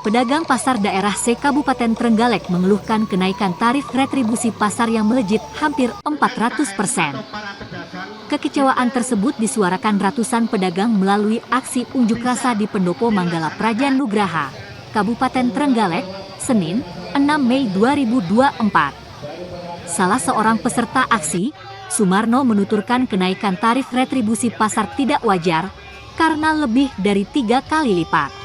Pedagang pasar daerah C Kabupaten Trenggalek mengeluhkan kenaikan tarif retribusi pasar yang melejit hampir 400%. Kekecewaan tersebut disuarakan ratusan pedagang melalui aksi unjuk rasa di Pendopo Manggala Prajan Nugraha, Kabupaten Trenggalek, Senin, 6 Mei 2024. Salah seorang peserta aksi, Sumarno menuturkan kenaikan tarif retribusi pasar tidak wajar karena lebih dari 3 kali lipat.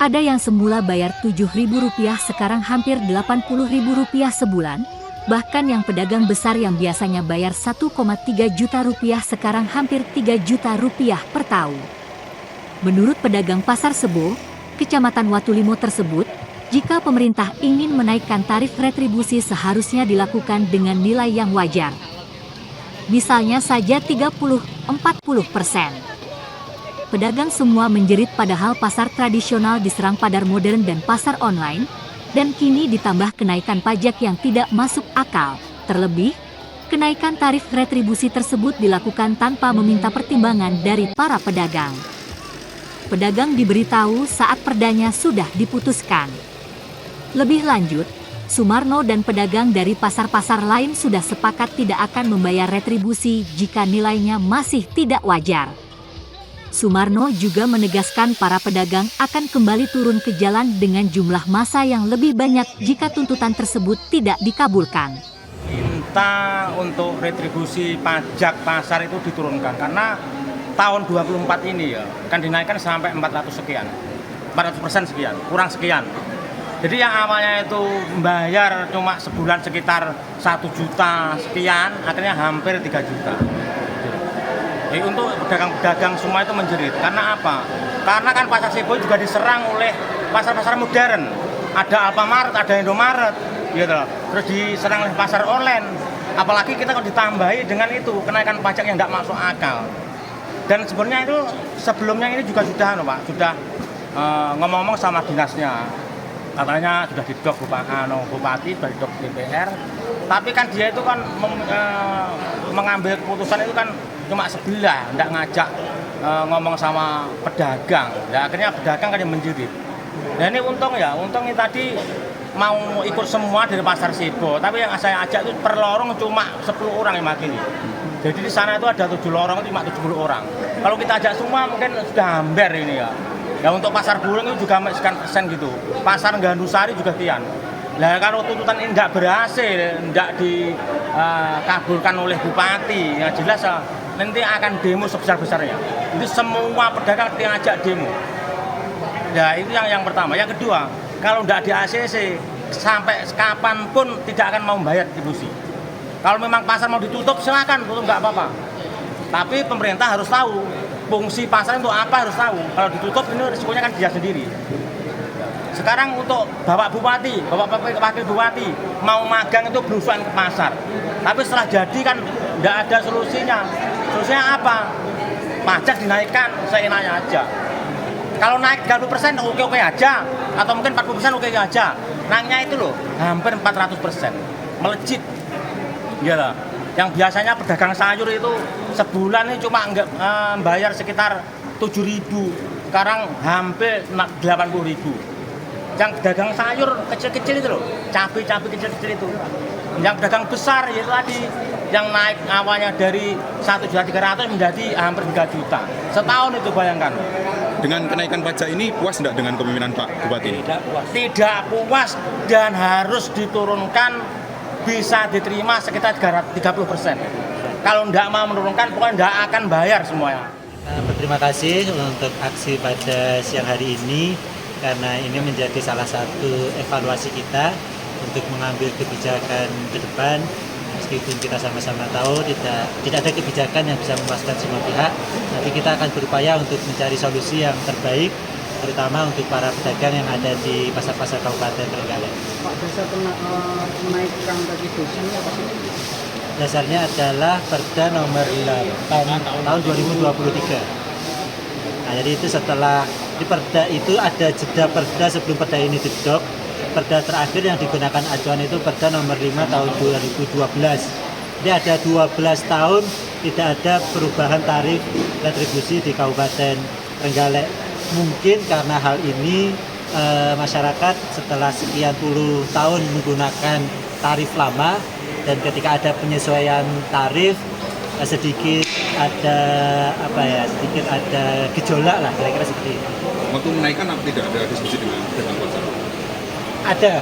Ada yang semula bayar Rp7.000 sekarang hampir Rp80.000 sebulan, bahkan yang pedagang besar yang biasanya bayar Rp1,3 juta sekarang hampir Rp3 juta per tahun. Menurut pedagang pasar Sebo, Kecamatan Watulimo tersebut, jika pemerintah ingin menaikkan tarif retribusi seharusnya dilakukan dengan nilai yang wajar. Misalnya saja 30-40%. Pedagang semua menjerit padahal pasar tradisional diserang pasar modern dan pasar online, dan kini ditambah kenaikan pajak yang tidak masuk akal. Terlebih, kenaikan tarif retribusi tersebut dilakukan tanpa meminta pertimbangan dari para pedagang. Pedagang diberitahu saat perdanya sudah diputuskan. Lebih lanjut, Sumarno dan pedagang dari pasar-pasar lain sudah sepakat tidak akan membayar retribusi jika nilainya masih tidak wajar. Sumarno juga menegaskan para pedagang akan kembali turun ke jalan dengan jumlah massa yang lebih banyak jika tuntutan tersebut tidak dikabulkan. Minta untuk retribusi pajak pasar itu diturunkan karena tahun 24 ini ya kan dinaikkan sampai 400 sekian, 400% sekian, kurang sekian. Jadi yang awalnya itu membayar cuma sebulan sekitar 1 juta sekian, akhirnya hampir 3 juta. Jadi untuk pedagang-pedagang semua itu menjerit. Karena apa? Karena kan pasar Sebo juga diserang oleh pasar-pasar modern. Ada Alfamart, ada Indomaret, gitu. Terus diserang oleh pasar online. Apalagi kita kalau ditambahi dengan itu kenaikan pajak yang tidak masuk akal. Dan sebenarnya itu sebelumnya ini juga sudah, Pak, sudah ngomong-ngomong sama dinasnya. Katanya sudah didok Bupati, sudah didok DPR. Tapi kan dia itu kan mengambil keputusan itu kan cuma sebelah, tidak ngajak ngomong sama pedagang. Ya, akhirnya pedagang kan yang menjerit. Dan ini untung ini tadi mau ikut semua dari pasar Sebo. Tapi yang saya ajak itu per lorong cuma 10 orang yang makini. Jadi di sana itu ada 7 lorong, cuma 70 orang. Kalau kita ajak semua mungkin sudah hampir ini ya. Ya untuk pasar Burung itu juga sekian persen gitu. Pasar Gandusari juga kian. Nah kalau tuntutan ini tidak berhasil, tidak dikabulkan oleh Bupati, ya jelas nanti akan demo sebesar-besarnya. Itu semua pedagang diajak demo. Ya itu yang pertama. Yang kedua, kalau tidak di ACC, sampai kapanpun tidak akan mau membayar retribusi. Kalau memang pasar mau ditutup, silakan tutup, nggak apa-apa. Tapi pemerintah harus tahu fungsi pasar untuk apa, harus tahu. Kalau ditutup ini risikonya kan dia sendiri. Sekarang untuk Bapak Bupati, Bapak Wakil Bupati mau magang itu berusuhan ke pasar. Tapi setelah jadi kan tidak ada solusinya. Solusinya apa? Pajak dinaikkan seenaknya aja. Kalau naik 30% oke-oke aja, atau mungkin 40% oke aja. Naiknya itu loh, hampir 400%. Melejit. Gitu. Yang biasanya pedagang sayur itu sebulan ini cuma bayar sekitar 7.000. Sekarang hampir 80.000. Yang pedagang sayur kecil-kecil itu loh, cabai-cabai kecil-kecil itu. Yang pedagang besar itu tadi, yang naik awalnya dari 1.300.000 menjadi hampir 3 juta. Setahun itu bayangkan. Dengan kenaikan pajak ini puas tidak dengan kepemimpinan Pak Bupati ini? Tidak puas dan harus diturunkan, bisa diterima sekitar 30%. Kalau tidak mau menurunkan, pokoknya tidak akan bayar semuanya. Berterima kasih untuk aksi pada siang hari ini, karena ini menjadi salah satu evaluasi kita untuk mengambil kebijakan ke depan. Meskipun kita sama-sama tahu tidak ada kebijakan yang bisa memuaskan semua pihak, tapi kita akan berupaya untuk mencari solusi yang terbaik, terutama untuk para pedagang yang ada di pasar-pasar Kabupaten Trenggalek. Pak, dasar menaikkan retribusi ini apa sih? Dasarnya adalah Perda nomor 8 tahun 2023. Nah, jadi itu setelah di Perda itu ada jeda Perda sebelum Perda ini didok. Perda terakhir yang digunakan acuan itu Perda nomor 5 tahun 2012. Jadi ada 12 tahun tidak ada perubahan tarif retribusi di Kabupaten Trenggalek. Mungkin karena hal ini masyarakat setelah sekian puluh tahun menggunakan tarif lama, dan ketika ada penyesuaian tarif sedikit ada gejolak lah, kira-kira seperti itu. Waktu menaikkan tidak ada diskusi dengan pasar? Ada,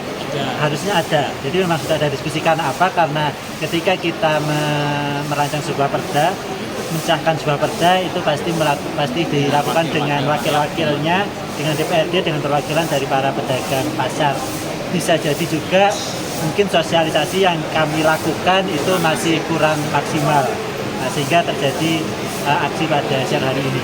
harusnya ada. Jadi memang sudah ada diskusi. Karena apa? Karena ketika kita merancang sebuah perda, mencahkan sebuah perda itu pasti dilakukan dengan wakil-wakilnya, dengan DPRD, dengan perwakilan dari para pedagang pasar. Bisa jadi juga mungkin sosialisasi yang kami lakukan itu masih kurang maksimal, sehingga terjadi aksi pada siang hari ini.